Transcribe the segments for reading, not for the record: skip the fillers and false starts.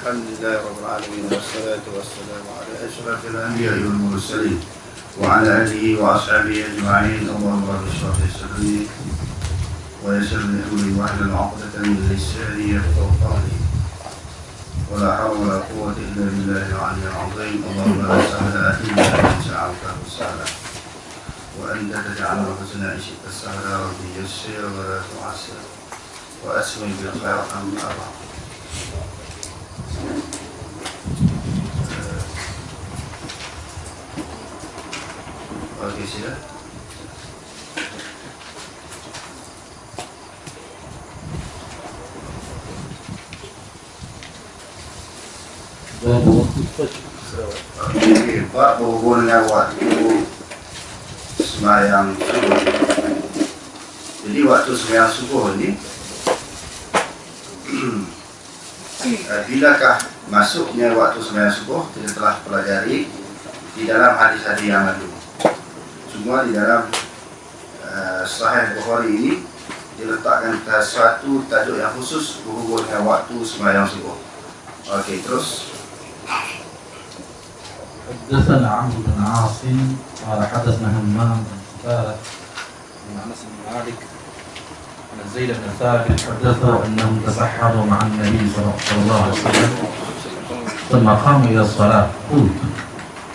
الحمد لله رب العالمين والصلاة والسلام على أشرف الأنبياء والمرسلين وعلى آله وأصحابه أجمعين. اللهم رب اشرح لي صدري ويسر لي أمري واحلل عقدة من لساني يفقهوا قولي ولا حول ولا قوة إلا بالله العلي العظيم. اللهم لا سهل إلا ما جعلته سهلا وأنت تجعل الحزن إن شئت سهلا. ربي يسر ولا تعسر وأسمي بالخير أما بعد. Oke, sila. Oke, Pak, berhubung dengan waktu sembahyang subuh. Jadi waktu sembahyang subuh ini bilakah masuknya waktu sembahyang subuh? Kita telah pelajari di dalam hadis-hadis yang lalu. Semua di dalam Sahih Bukhari ini diletakkan suatu tajuk yang khusus berhubung dengan waktu sembahyang subuh. Oke, terus. حدثنا عمرو بن عاصم قال حدثنا همام بن سفارة عن أنس بن مالك عن زيد بن ثابت حدثه أنهم تسحروا مع النبي صلى الله عليه وسلم ثم قاموا إلى الصلاة قلت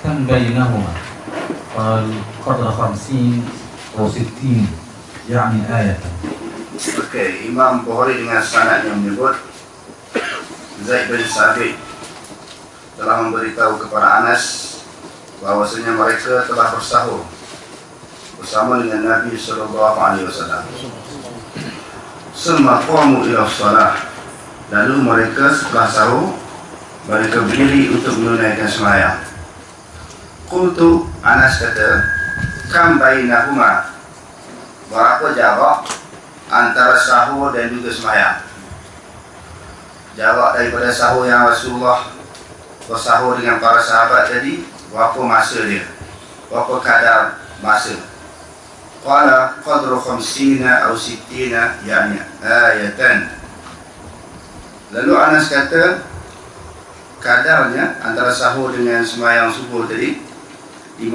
كم بينهما قال قدر 50 أو 60 يعني آية. Oke, Imam Bukhari dengan sanad yang menyebut Zaid bin Thabit telah memberitahu kepada Anas bahwasanya mereka telah bersahur bersama dengan Nabi sallallahu alaihi wasallam. Summa qamu ila shalah. Lalu mereka setelah sahur mereka berdiri untuk menunaikan sembahyang. Qultu, Anas kata, kam bainahuma, berapa jarak antara sahur dan juga sembahyang? Jarak daripada sahur yang Rasulullah bersahur dengan para sahabat tadi, berapa masa dia? Berapa kadar masa? Qala qadru 50 atau 60 yani ayatan. Lalu Anas kata kadarnya antara sahur dengan sembahyang subuh tadi 50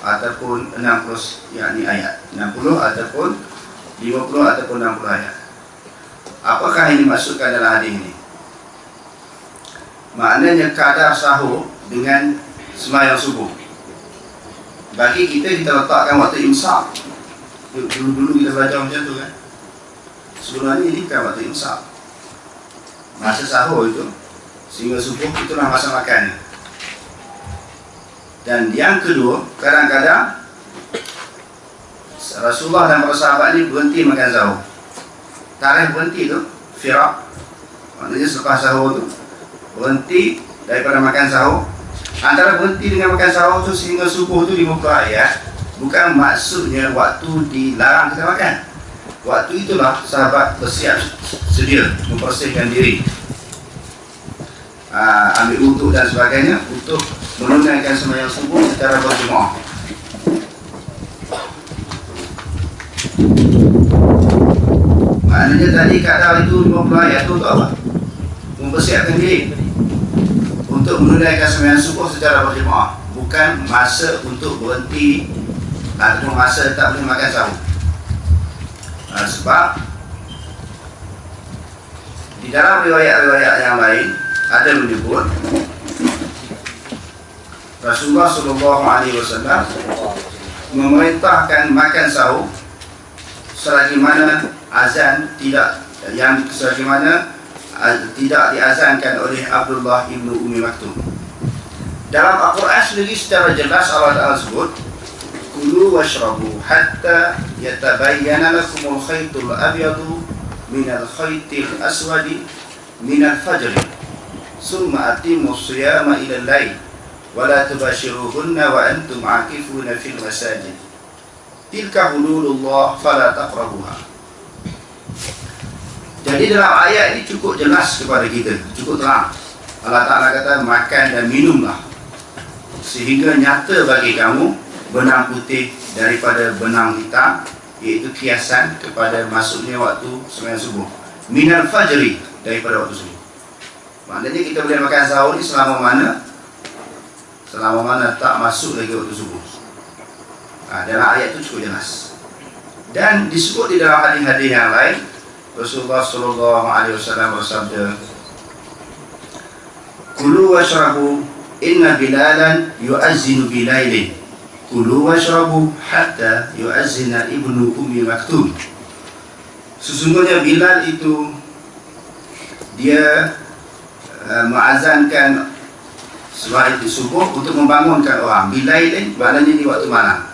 ataupun 60 yakni ayat. 60 ataupun 50 ataupun 60 ayat. Apakah ini dimaksudkan dalam hadis ini? Maknanya kadar sahur dengan sembahyang subuh. Bagi kita letakkan waktu imsak. Dulu kita belajar macam tu kan. Sebelum ini kan waktu imsak. Masa sahur itu sehingga subuh itulah masa makan. Dan yang kedua, kadang-kadang Rasulullah dan para sahabat ini berhenti makan sahur. Tarikh berhenti tu, firaq. Maknanya selepas sahur tu berhenti daripada makan sahur. Antara berhenti dengan makan sahur tu sehingga subuh tu 50 ayat, bukan maksudnya waktu dilarang kita makan. Waktu itulah sahabat bersiap sedia membersihkan diri, ambil wuduk dan sebagainya untuk menunaikan sembahyang subuh secara berjemaah. Maknanya tadi kadar itu 50 ayat itu untuk apa? Mempersiapkan diri untuk menunaikan sembahyang subuh secara berjemaah, bukan masa untuk berhenti ataupun masa tak boleh makan sahur. Sebab di dalam riwayat-riwayat yang lain ada menyebut Rasulullah sallallahu alaihi wasallam memerintahkan makan sahur selagi mana azan tidak diazankan oleh Abdullah ibnu Ummi Maktum. Dalam Al-Quran sendiri secara jelas Allah Ta'ala sebut kulu washrabu hatta yatabayyana lakumul khaytul abyadu minal khaytil aswadi minal fajri summa atimus siyama ilal layl wala tubashiruhunna wa antum akifuna fil masajid tilka hududullah fala taqrabuha. Jadi dalam ayat ini cukup jelas kepada kita, cukup terang. Allah Ta'ala kata makan dan minumlah sehingga nyata bagi kamu benang putih daripada benang hitam, iaitu kiasan kepada masuknya waktu sembahyang subuh. Minal fajri, daripada waktu subuh. Maknanya kita boleh makan sahur ni selama mana? Selama mana tak masuk lagi waktu subuh. Dalam ayat itu cukup jelas. Dan disebut di dalam hadis-hadis yang lain, Rasulullah sallallahu alaihi wasallam bersabda, "Kulu washrabu inna bilalan yu'azzinu bilailin. Kulu washrabu hatta yu'azzina ibnu ummi maktum." Sesungguhnya Bilal itu dia mengazankan sembahyang subuh untuk membangunkan orang. Bilailin maknanya di waktu malam.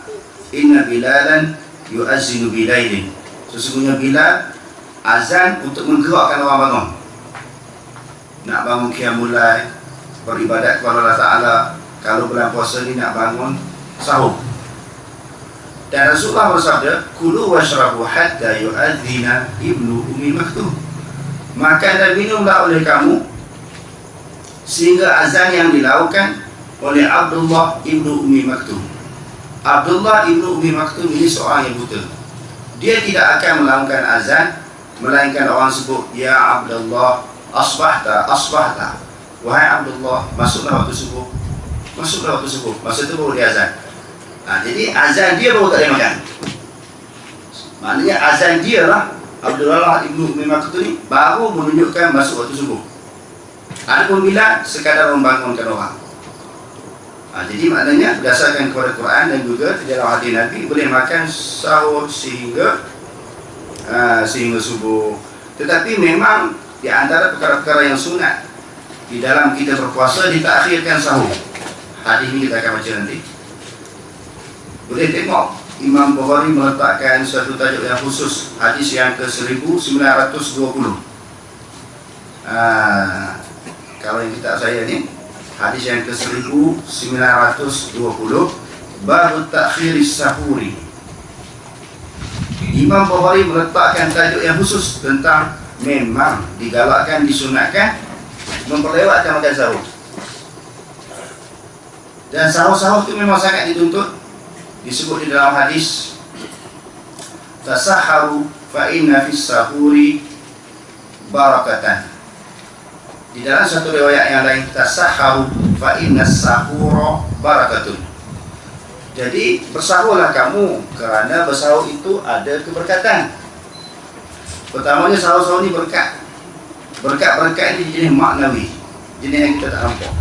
Inna bilalan yu'azzinu bilailin. Sesungguhnya Bilal azan untuk menggerakkan orang bangun. Nak bangun qiyamul lail, beribadat kepada Allah Ta'ala. Kalau bulan puasa ni nak bangun sahur. Dan Rasulullah bersabda, "Kulu washrabu hatta yu'adzina ibnu ummi maktum." Makan dan minumlah oleh kamu sehingga azan yang dilakukan oleh Abdullah ibnu Ummi Maktum. Abdullah ibnu Ummi Maktum ini seorang yang buta. Dia tidak akan melakukan azan melainkan orang sebut, "Ya Abdullah, asbahta, asbahta." Wahai Abdullah, masuklah waktu subuh. Masuklah waktu subuh. Masa itu baru dia azan. Jadi azan dia baru tak boleh makan. Maknanya azan dia lah, Abdullah ibnu Ummi Maktum ni baru menunjukkan masuk waktu subuh. Adapun bila sekadar membangunkan orang. Jadi maknanya berdasarkan kepada Quran dan juga di dalam hadis Nabi boleh makan sahur sehingga subuh. Tetapi memang di antara perkara-perkara yang sunat di dalam kita berpuasa ditakhirkan sahur. Hadis ini kita akan baca nanti. Boleh tengok Imam Bukhari meletakkan suatu tajuk yang khusus, hadis yang ke 1920. Kalau yang kitab saya ni hadis yang ke 1920, bab takhir sahuri. Imam Bukhari meletakkan tajuk yang khusus tentang memang digalakkan, disunatkan memperlewatkan makan sahur. Dan sahur-sahur itu memang sangat dituntut. Disebut di dalam hadis, "Tasahharu fa inna fis sahuri barakatan." Di dalam satu riwayat yang lain, "Tasahharu fa inna sahura barakatun." Jadi bersahurlah kamu kerana bersahur itu ada keberkatan. Pertamanya sahur-sahur ini berkat. Berkat-berkat ini jenis maknawi, jenis yang kita tak nampak.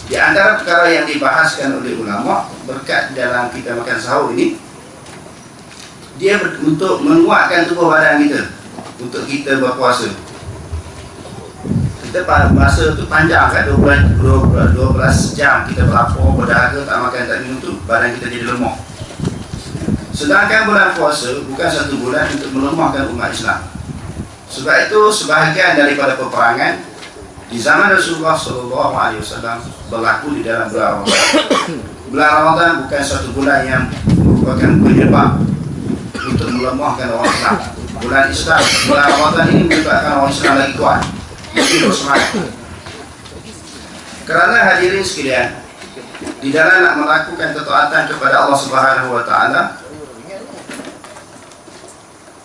Di antara perkara yang dibahaskan oleh ulama, berkat dalam kita makan sahur ini, dia untuk menguatkan tubuh badan kita, untuk kita berpuasa. Kita masa tu panjang kan, 12 jam kita berlapar, berdahaga, tak makan tak minum tu, badan kita jadi lemah. Sedangkan bulan puasa bukan satu bulan untuk melemahkan umat Islam. Sebab itu sebahagian daripada peperangan di zaman Rasulullah SAW berlaku di dalam bulan Ramadan. Bulan Ramadan bukan suatu bulan yang merupakan penyebab untuk melemahkan orang Islam. Bulan Ramadan ini menyebabkan orang Islam lagi kuat, lebih bersemangat. Kerana hadirin sekalian, di dalam nak melakukan ketaatan kepada Allah Subhanahu Wa Taala,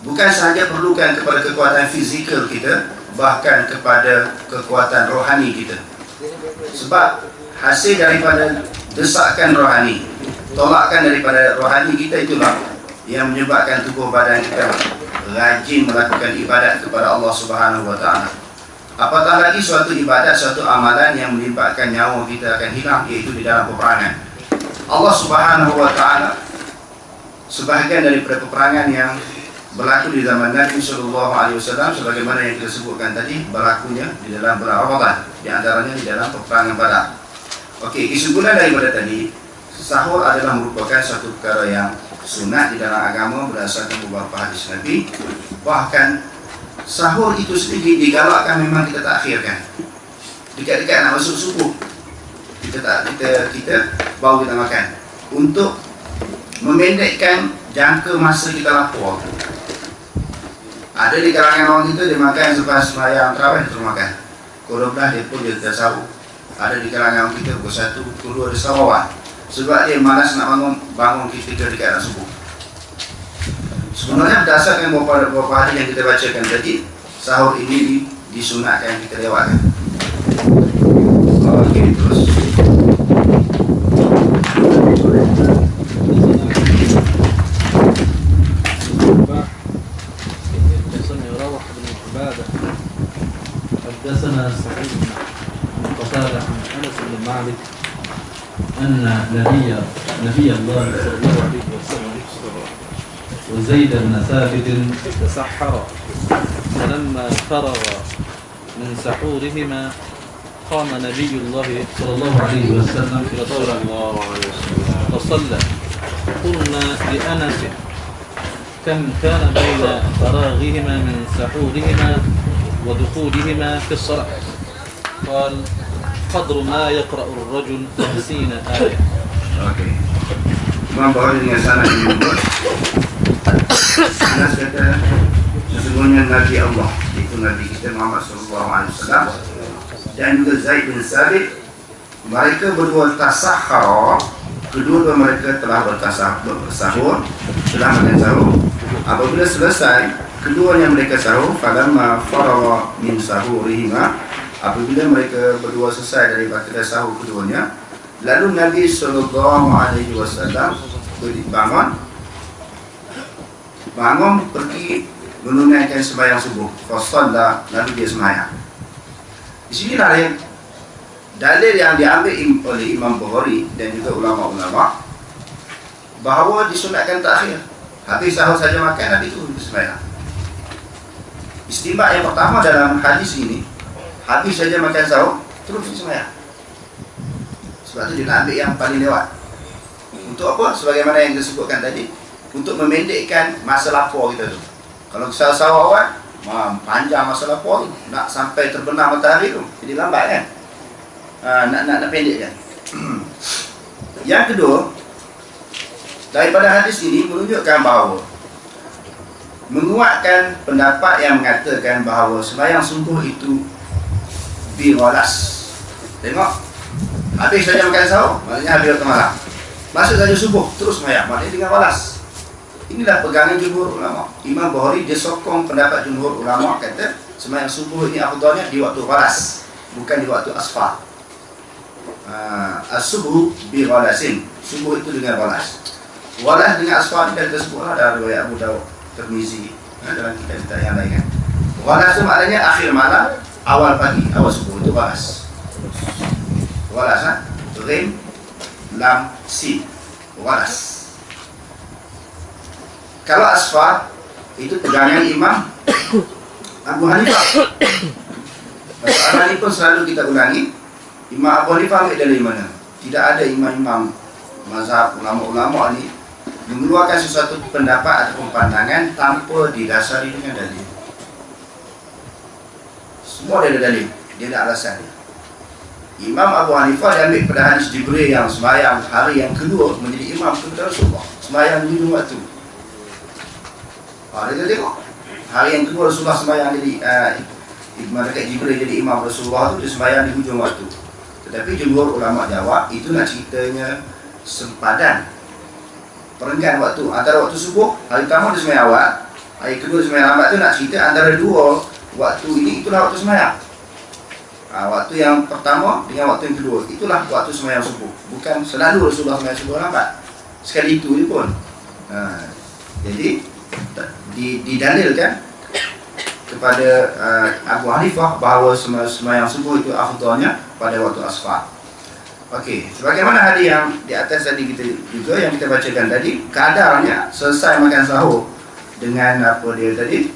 bukan sahaja perlukan kepada kekuatan fizikal kita, bahkan kepada kekuatan rohani kita. Sebab hasil daripada desakan rohani, tolakan daripada rohani kita, itulah yang menyebabkan tubuh badan kita rajin melakukan ibadat kepada Allah Subhanahu Wa Taala. Apatah lagi suatu ibadat, suatu amalan yang menyebabkan nyawa kita akan hilang, iaitu di dalam peperangan. Allah Subhanahu Wa Taala, sebahagian daripada peperangan yang berlaku di zaman Nabi SAW, sebagaimana yang kita sebutkan tadi, berlakunya di dalam bulan Ramadan, di antaranya di dalam peperangan Badar. Okey, kesimpulan daripada tadi, sahur adalah merupakan satu perkara yang sunat di dalam agama berdasarkan beberapa hadis Nabi. Bahkan sahur itu sendiri digalakkan memang kita takhirkan. Dekat-dekat nak masuk subuh, kita baru kita makan, untuk memendekkan jangka masa kita lapar. Ada di kalangan orang kita, dia makan selepas sembahyang tarawih terus makan. Pukul 12 dia pun dia tersahur. Ada di kalangan orang kita pukul 1, pukul 2 dia sahur. Sebab dia malas nak bangun ketika dekat nak subuh. Sebenarnya berdasarkan beberapa hadis yang kita bacakan tadi, sahur ini disunatkan kita lewatkan. Okey, terus. حدثنا روح بن عبادة حدثنا سعيد بن قتادة عن أنس بن مالك أن نبي الله صلى الله عليه وسلم وزيد بن ثابت تسحر، فلما فرغ من سحورهما قام نبي الله صلى الله عليه وسلم فصلى. قلنا لأنس كم كان بين فراغهما من سحورهما ودخولهما في الصلاة؟ قال قدر ما يقرأ الرجل 50 آية. Okey. Imam Bukhari dengan sanad ini Anas kata sesungguhnya Nabi Allah itu Nabi kita Muhammad SAW dan juga Zaid bin Sabit, mereka berdua tasahhar, kedua-dua mereka telah bersahur, telah makan sahur. Apabila selesai keduanya mereka sahur, falamma faragha min sahurihima, apabila mereka berdua selesai daripada sahur keduanya, lalu Nabi SAW bangun pergi menunaikan sembahyang subuh. Fasalla, lalu dia sembahyang. Di sinilah dalil yang diambil oleh Imam Bukhari dan juga ulama-ulama bahawa disunatkan takhir. Habis sahur saja makan, Nabi itu sembahyang. Istimbat yang pertama dalam hadis ini, habis saja makan sahur terus sembahyang. Sebab itu dia nak ambil yang paling lewat. Untuk apa? Sebagaimana yang disebutkan tadi, untuk memendekkan masa lapar kita tu. Kalau sahur awal, panjang masa lapar tu, nak sampai terbenam matahari tu, jadi lambat kan? Nak pendekkan. Yang kedua, daripada hadis ini menunjukkan bahawa menguatkan pendapat yang mengatakan bahawa sembahyang subuh itu bighalas. Tengok, habis saja makan sahur, maknanya habis waktu malam. Masuk saja subuh, terus sembahyang, maknanya dengan balas. Inilah pegangan jumhur ulama. Imam Bukhari dia sokong pendapat jumhur ulama, kata sembahyang subuh ini afdalnya di waktu balas, bukan di waktu asfar. As-subuh bi ghalasin, subuh itu dengan balas. Walas dengan asfar ini kita sebutlah dalam riwayat Abu Dawud, Tirmizi, dalam kitab yang lain kan. Walas itu maknanya akhir malam, awal pagi, awal subuh itu balas. Walas, rim, lam, sin, walas. Kalau asfar itu pegangan Imam Abu Hanifah. Masalah ini pun selalu kita ulangi. Imam Abu Hanifah ambil dari mana? Tidak ada imam-imam mazhab ulama-ulama ni mengeluarkan sesuatu pendapat atau pandangan tanpa didasari dengan dalil. Semua dia ada dalil, dia ada alasan. Imam Abu Hanifah dia ambil pada hadis Jibril yang sembahyang hari yang kedua menjadi imam kepada Rasulullah, sembahyang di hujung waktu. Dia tengok hari yang kedua Rasulullah sembahyang jadi malaikat Jibril jadi imam Rasulullah tu, dia sembahyang di hujung waktu. Tetapi jumhur ulama jawab itu nak ceritanya sempadan, perenggan waktu antara waktu subuh, hari pertama dia sembahyang awal, hari kedua sembahyang lambat tu nak cerita antara dua waktu ini, itulah waktu sembahyang. Waktu yang pertama dengan waktu yang kedua, itulah waktu sembahyang subuh. Bukan selalu Rasulullah sembahyang subuh lambat, sekali itu je pun. Jadi didalilkan kepada Abu Hanifah bahawa sembahyang subuh itu afdalnya pada waktu asfar. Okey, sebagaimana hadis yang di atas tadi kita juga yang kita bacakan tadi, kadarnya selesai makan sahur dengan apa dia tadi,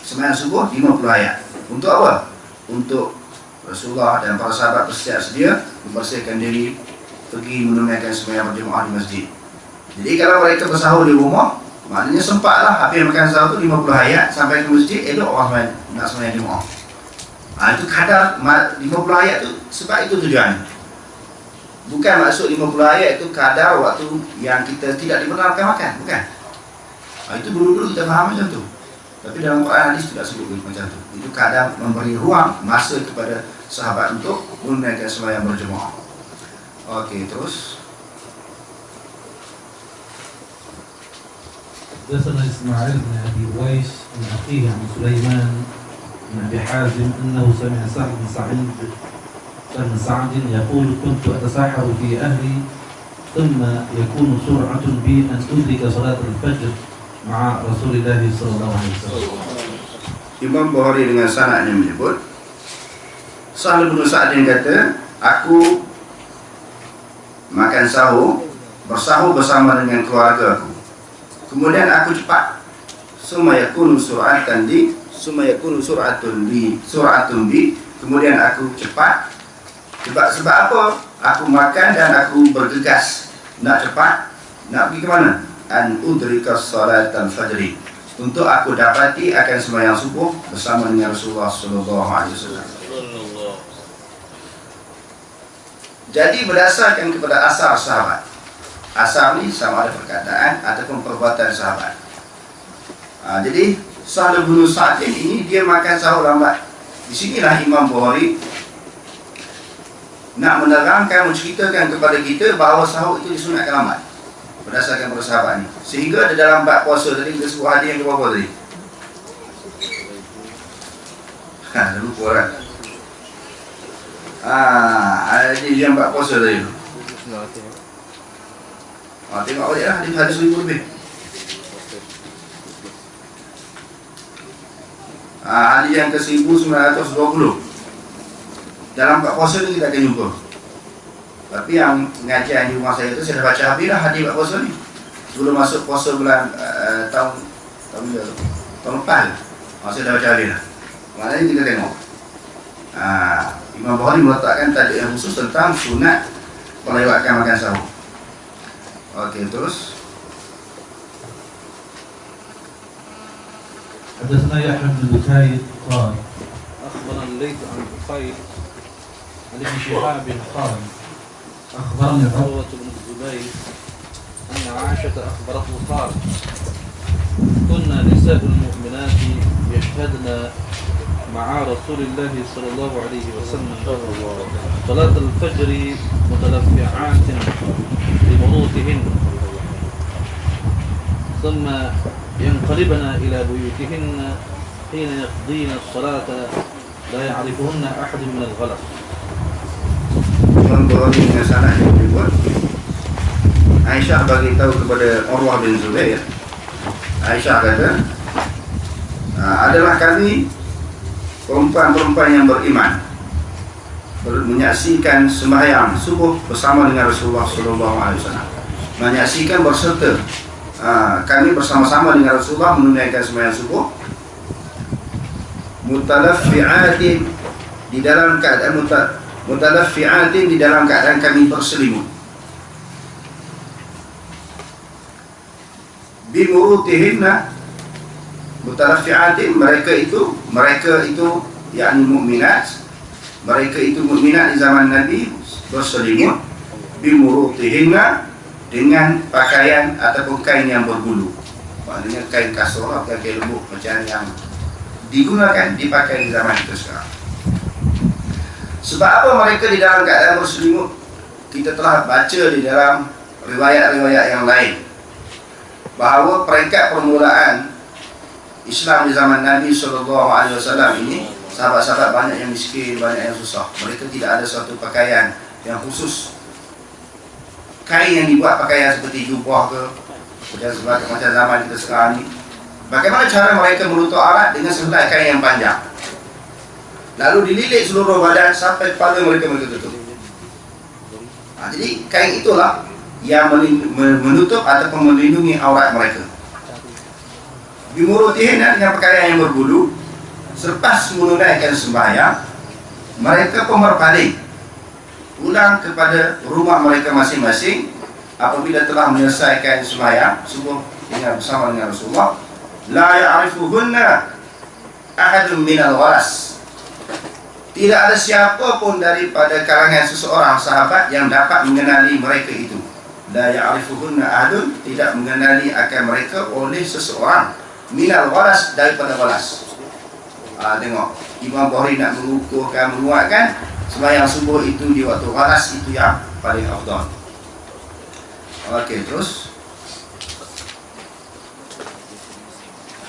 sembahyang subuh 50 ayat. Untuk apa? Untuk Rasulullah dan para sahabat bersiap sedia membersihkan diri pergi menunaikan sembahyang berjemaah di masjid. Jadi kalau mereka bersahur di rumah, maknanya sempatlah habis makan sahur tu 50 ayat sampai ke masjid, elok orang nak sembahyang jemaah. Itu kadar 50 ayat tu, sebab itu tujuan. Bukan maksud 50 ayat itu kadar waktu yang kita tidak dibenarkan makan, bukan. Itu dulu-dulu kita faham macam tu. Tapi dalam Quran hadis tidak sebut macam tu. Itu kadar memberi ruang masa kepada sahabat untuk menunaikan sembahyang berjemaah. Okey, terus. حدثنا إسماعيل بن أبي أويس عن أخيه عن سليمان بن أبي حازم أنه سمع سعد بن سعيد بن سعد يقول كنت أتسحر في أهلي ثم يكون سرعة بي أن أدرك صلاة الفجر مع رسول الله صلى الله عليه وسلم. Imam Bukhari dengan sanadnya menyebut, Sahal bin Sa'din kata, aku makan sahur, bersahur bersama dengan keluarga aku. Kemudian aku cepat. Summa yakunu sur'atan bi. Kemudian aku cepat. Sebab apa? Aku makan dan aku bergegas nak cepat, nak pergi ke mana? An udrika salatal fajri, untuk aku dapati akan sembahyang subuh bersama dengan Rasulullah sallallahu alaihi wasallam. Jadi berdasarkan kepada asar sahabat. Asar ni sama ada perkataan ataupun perbuatan sahabat. Jadi Sahal bin Sa'din ini dia makan sahur lambat. Di sinilah Imam Bukhari nak menerangkan, menceritakan kepada kita bahawa sahur itu disunatkan lambat berdasarkan para sahabat ni. Sehingga di dalam bab puasa tadi kita sebut hadis yang berapa tadi? Dah lupa orang. Hadis yang bab puasa tadi tu. Tengok balik lah, hadis 1000 lebih. Hadis yang ke 1920. Dalam bab puasa ni kita akan jumpa. Tapi yang pengajian di rumah saya tu saya dah baca habis dah hadis bab puasa ni. Sebelum masuk puasa bulan tahun lepas. Saya dah baca habis dah. Maknanya kita tengok. Imam Bukhari meletakkan tajuk yang khusus tentang sunat melewatkan makan sahur. Okey, terus. حدثنا يحيى بن بكير قال أخبرنا الليث عن بخير عن ابن شهاب قال أخبرني عروة بن الزبير أن عائشة أخبرته قال كنا نساء المؤمنات يشهدن مع رسول الله صلى الله عليه وسلم صلاة الفجر متلفعات لمروطهن ثم ينقلبن إلى بيوتهن حين يقضين الصلاة لا يعرفهن أحد من الغلط. Imam Bukhari dengan sanad yang dibuat, Aisyah bagi tahu kepada Urwah bin Zubair. Aisyah kata, adalah kami perempuan-perempuan yang beriman menyaksikan sembahyang subuh bersama dengan Rasulullah sallallahu alaihi wasallam. Menyaksikan berserta. Kami bersama-sama dengan Rasulullah menunaikan sembahyang subuh mutalaffi'atin di dalam keadaan mutalaffi'atin di dalam keadaan kami berselimut. Bimurutihinna mutalaffi'atin, mereka itu yakni mukminat. Mereka itu mukminat di zaman Nabi berselimut bimurutihinna, dengan pakaian ataupun kain yang berbulu. Maknanya kain kasur atau kain lembut macam yang digunakan, dipakai di zaman kita sekarang. Sebab apa mereka di dalam keadaan berselimut? Kita telah baca di dalam riwayat-riwayat yang lain bahawa peringkat permulaan Islam di zaman Nabi SAW ini, sahabat-sahabat banyak yang miskin, banyak yang susah. Mereka tidak ada suatu pakaian yang khusus, kain yang dibuat pakaian seperti jubah ke macam zaman kita sekarang ni. Bagaimana cara mereka menutup aurat? Dengan sehelai kain yang panjang, lalu dililit seluruh badan sampai kepala mereka tutup. Jadi kain itulah yang menutup ataupun melindungi aurat mereka. Bimurutihin, dengan pakaian yang berbulu. Selepas menunaikan sembahyang, mereka pun berpaling pulang kepada rumah mereka masing-masing apabila telah menyelesaikan sembahyang subuh bersama dengan Rasulullah. La ya'rifuhunna ahadun minal ghalas, tidak ada siapa pun daripada kalangan seseorang sahabat yang dapat mengenali mereka itu. La ya'rifuhunna ahadun, tidak mengenali akan mereka oleh seseorang, minal ghalas, daripada ghalas. Tengok, Imam Bukhari nak mengukuhkan, menguatkan sembahyang subuh itu di waktu ghalas itu yang paling afdal. Okey, terus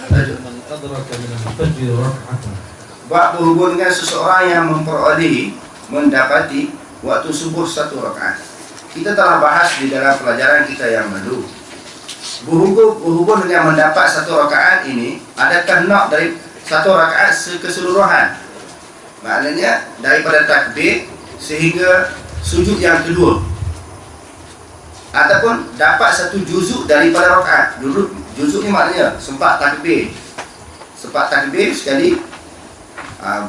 من أدرك من الفجر ركعة. bab berhubung dengan seseorang yang memperolehi mendapati waktu subuh 1 rakaat. Kita telah bahas di dalam pelajaran kita yang lalu. Berhubung dengan mendapat 1 rakaat ini, adakah nak dari 1 rakaat keseluruhan? Maknanya daripada takbir sehingga sujud yang kedua, ataupun dapat 1 juzuk daripada rakaat. Juzuk ni maknanya sempat takbir sekali,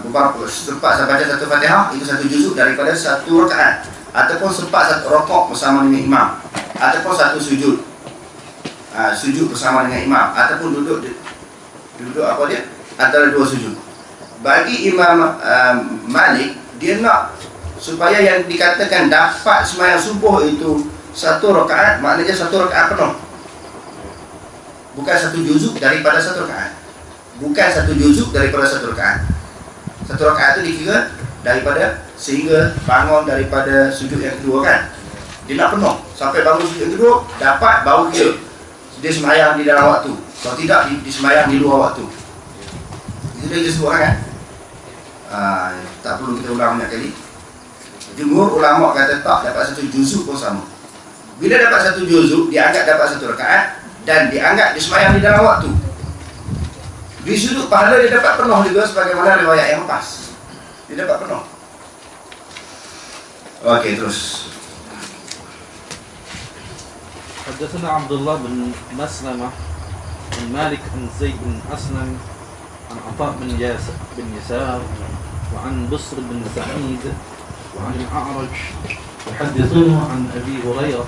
beberapa sempat saya baca 1 Fatihah, itu 1 juzuk daripada 1 rakaat, ataupun sempat 1 rakaat bersama dengan imam, ataupun 1 sujud bersama dengan imam, ataupun duduk apa dia antara 2 sujud. Bagi Imam Malik, dia nak supaya yang dikatakan dapat sembahyang subuh itu 1 rakaat, maknanya 1 rakaat penuh, bukan 1 juzuk daripada 1 rakaat. Bukan 1 juzuk daripada 1 rakaat. 1 rakaat itu dikira daripada sehingga bangun daripada sujud yang kedua kan. Dia nak penuh sampai bangun sujud yang kedua, dapat baru dia sembahyang di dalam waktu. Kalau tidak, disembahyang di luar waktu. Itu dia sebut kan. Tak perlu kita ulang banyak kali. Jumhur ulama kata tak, dapat 1 juzuk pun sama. Bila dapat 1 juzuk, dianggap dapat 1 rakaat dan dianggap disembahyang di dalam waktu. Di sudut pahala dia dapat penuh juga, sebagaimana riwayat yang lepas. Dia dapat penuh. Okey, terus. حدثنا عبد الله بن مسلمة عن مالك عن زيد بن أسلم عن عطاء بن يسار وعن بصر بن سعيد وعن الأعرج يحدثون عن أبي هريرة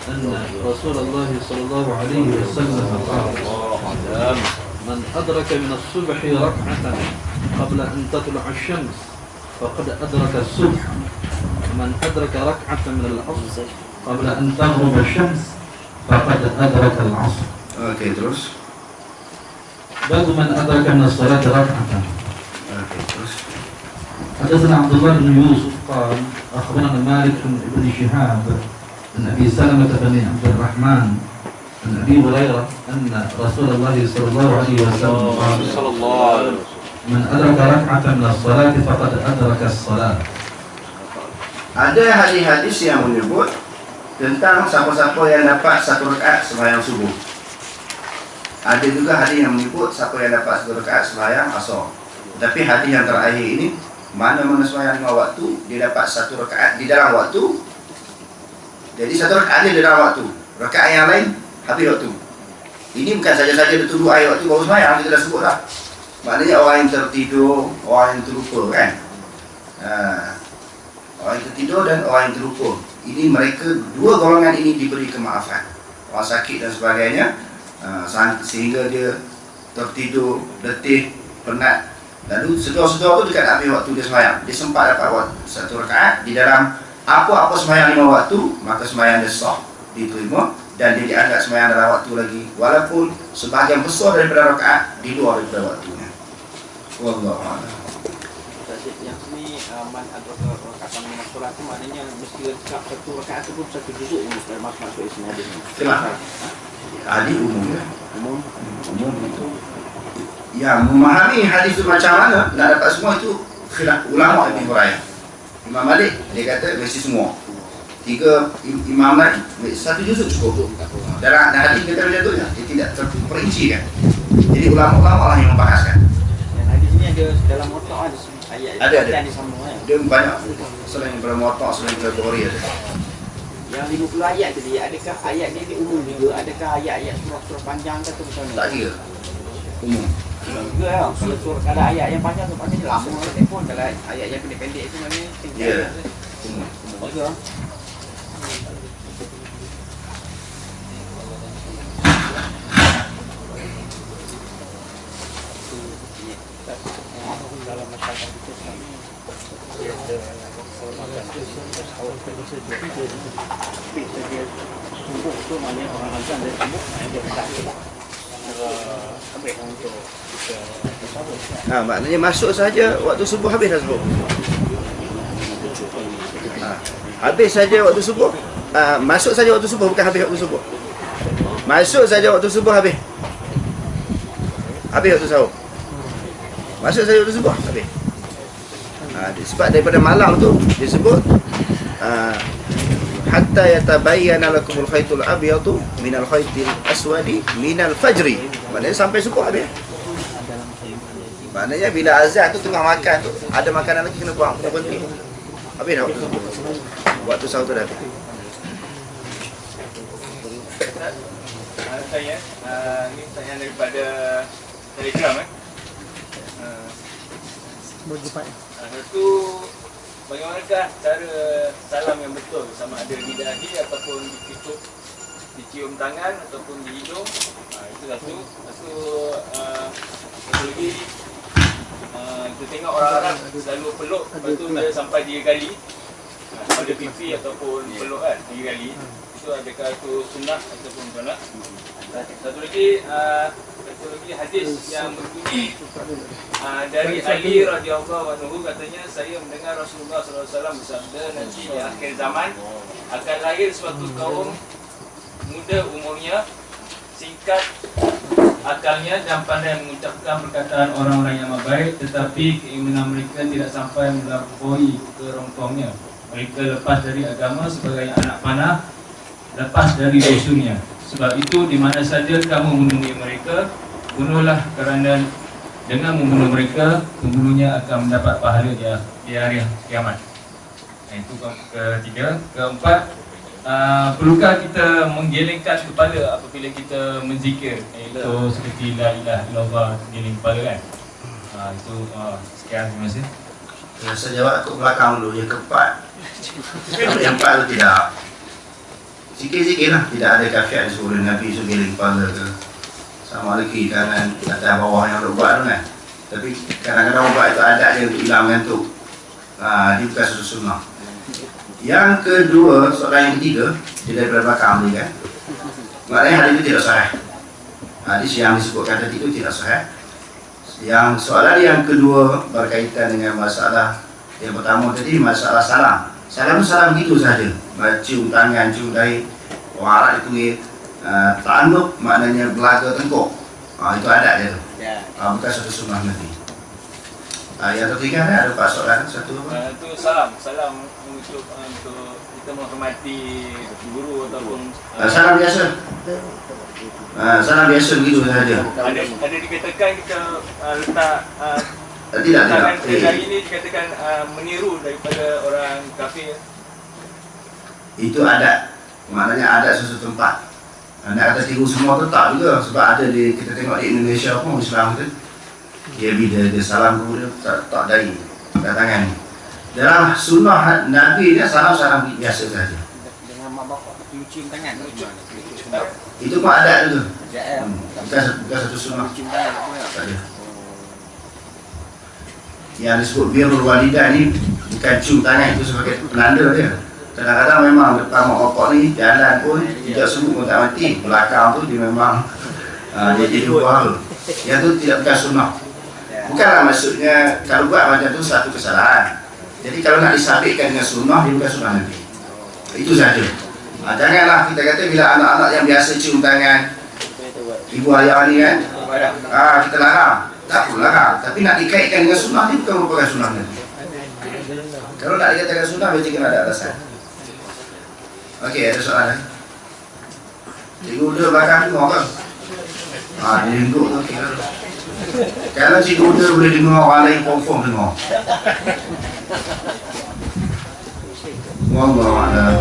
أن رسول الله صلى الله عليه وسلم قال: من أدرك من الصبح ركعة قبل أن تطلع الشمس فقد أدرك الصبح، ومن أدرك ركعة من العصر قبل أن تغرب الشمس فقد أدرك العصر. Okey, terus. باب من أدرك من الصلاة ركعة. Okey, terus. حدثنا عبد الله بن يوسف قال أخبرنا مالك بن شهاب عن أبي سلمة بن عبد الرحمن عن أبي هريرة أن رسول الله صلى الله عليه وسلم قال: من أدرك ركعة من الصلاة فقد أدرك الصلاة. Ada hadis-hadis yang menyebut tentang siapa-siapa yang dapat 1 rakaat sembahyang subuh. Ada juga hadis yang menyebut siapa yang dapat 1 rakaat sembahyang asar. Tapi hadis yang terakhir ini, mana-mana sembahyang 5 waktu, dia dapat 1 rakaat di dalam waktu. Jadi 1 rakaat dia di dalam waktu, rakaat yang lain habis waktu. Ini bukan saja-saja dia tunggu akhir waktu baru sembahyang, kita dah sebut dah. Maknanya orang yang tertidur, orang yang terlupa kan. Orang yang tertidur dan orang yang terlupa, ini mereka, 2 golongan ini diberi kemaafan. Orang sakit dan sebagainya, sehingga dia tertidur, letih, penat, lalu sedar-sedar tu dekat habis waktu dia sembahyang, dia sempat dapat 1 rakaat di dalam apa-apa sembahyang 5 waktu, maka sembahyang dia sah, diterima, dan dia dianggap sembahyang dalam waktu lagi, walaupun sebahagian besar daripada rakaat di luar daripada waktunya. Wallahu a'lam. Yang ni man adraka raka'atan min as-salat tu maknanya mesti 1 rakaat tu pun 1 juzuk ini masuk isi hadis ni. Kenapa? Hadis umum ya. Umum itu yang memahami hadis itu macam mana nak dapat semua itu khilaf ulama Ibn Hurairah. Imam Malik dia kata mesti semua. 3 imam lain 1 juzuk cukup. Dalam hadis kita macam tu ya, dia tidak terperinci kan. Jadi ulama-ulama lah yang membahaskan. Dan hadis ni ada dalam muwatta' ada ayat ada disambung kan. Dia banyak selain daripada muwatta', selain daripada Bukhari ada. Yang 50 ayat tadi, adakah ayat ni dia umum juga? Adakah ayat-ayat surah-surah panjang ke atau macam mana? Tak kira. Umum. Juga ya, kalau surah ada ayat yang panjang tu panjang lama telefon, kalau ayat yang pendek-pendek tu maknanya Ya. Umum. juga. Dalam masyarakat kita kami ada subuh tu maknanya orang Azan dari subuh dia tak habis untuk kita Maknanya masuk saja waktu subuh, habis dah subuh. Habis saja waktu subuh. Masuk saja waktu subuh, bukan habis waktu subuh. Masuk saja waktu subuh, habis. Habis waktu sahur. Masuk saja waktu subuh, habis. Sebab daripada malam tu disebut hatta yatabayyana lakumul khaytul abyadu minal khaytil aswadi minal fajri. Maknanya sampai subuh habis. Maknanya bila azan tu tengah makan tu, ada makanan lagi kena buang, kena berhenti. Habis dah waktu subuh. Waktu sahur tu dah habis. Saya ini pertanyaan daripada Telegram Satu, bagaimanakah cara salam yang betul, sama ada di dahi ataupun ditutup, dicium tangan ataupun di hidung? Itu satu. Satu lagi, kita tengok orang Arab selalu peluk, lepas tu dia sampai 3 kali pada pipi ataupun peluk kan, 3 kali. Itu adakah itu sunnah ataupun sunnah? Satu lagi hadis yang berbunyi dari Ali radhiyallahu anhu, katanya saya mendengar Rasulullah SAW bersabda, nanti di akhir zaman akan lahir suatu kaum muda umurnya, singkat akalnya dan pandai mengucapkan perkataan orang-orang yang baik, tetapi keimanan mereka tidak sampai melampaui kerontongnya. Mereka lepas dari agama sebagai anak panah, lepas dari dusunnya. Sebab itu di mana saja kamu menemui mereka, bunuhlah, kerana dengan membunuh mereka, pembunuhnya akan mendapat pahala di hari kiamat. Itu ketiga. Keempat, perlukah kita menggelengkan kepala apabila kita menzikir, iaitu seperti la ilaha illallah, geleng kepala kan? Itu sekian, terima kasih. Saya jawab ke belakang dulu, yang keempat. Yang empat tu tidak. Sikit-sikit lah, tidak ada kafiat disuruh Nabi suruh geleng kepala ke sama ada kiri kanan atas bawah yang nak buat tu kan. Tapi kadang-kadang buat itu adat dia untuk hilang mengantuk. Dia bukan suatu sunnah. Yang kedua, soalan yang ketiga, dia daripada belakang ni kan. Maknanya hadis itu tidak sahih. Hadis yang disebutkan tadi itu tidak sahih. Yang soalan yang kedua berkaitan dengan masalah yang pertama tadi, masalah salam. Salam itu salam gitu saja. Cium tangan, cium dahi. Orang Arab dipanggil ta'anuk, maknanya belaga tengkuk. Itu adat dia tu. Bukan satu sunnah Nabi. Yang ketiga ada Pak soalan satu apa? Itu salam untuk kita menghormati guru ataupun salam biasa. Salam biasa begitu saja. Ada dikatakan kita letak Tidak. tangan hari ini dikatakan meniru daripada orang kafir. Itu adat. Maknanya adat sesuatu tempat. Nak kata tiru semua tu tak juga. Sebab ada kita tengok di Indonesia pun Islam tu, dia bila dia salam guru dia tak dari tangan. Dalam sunnah Nabi dia salam biasa saja. Dengan mak bapak cium tangan. Itu pun adat tu. Bukan satu sunnah. Tak ada. Yang disebut birrul walidah ni bukan cium tangan, itu sebagai penanda dia. Kadang-kadang memang depan mak bapak ni jalan pun tidak semut pun tak mati. Belakang tu dia memang dia jadi buah. Yang tu tidak bukan sunnah. Bukanlah maksudnya kalau buat macam tu satu kesalahan. Jadi kalau nak disabitkan dengan sunnah, dia bukan sunnah Nabi. Itu saja. Janganlah kita kata bila anak-anak yang biasa cium tangan ibu ayah ni kan, kita larang. Tak perlu larang. Tapi nak dikaitkan dengan sunnah, dia bukan merupakan sunnah Nabi. Kalau nak dikatakan sunnah, berarti kena ada alasan. Okey, ada soalan? Cikgu Uda belakang dengar kan? Dia duduk tu kira. Kalau Cikgu Uda boleh dengar, orang lain confirm dengar. Wallahu a'lam.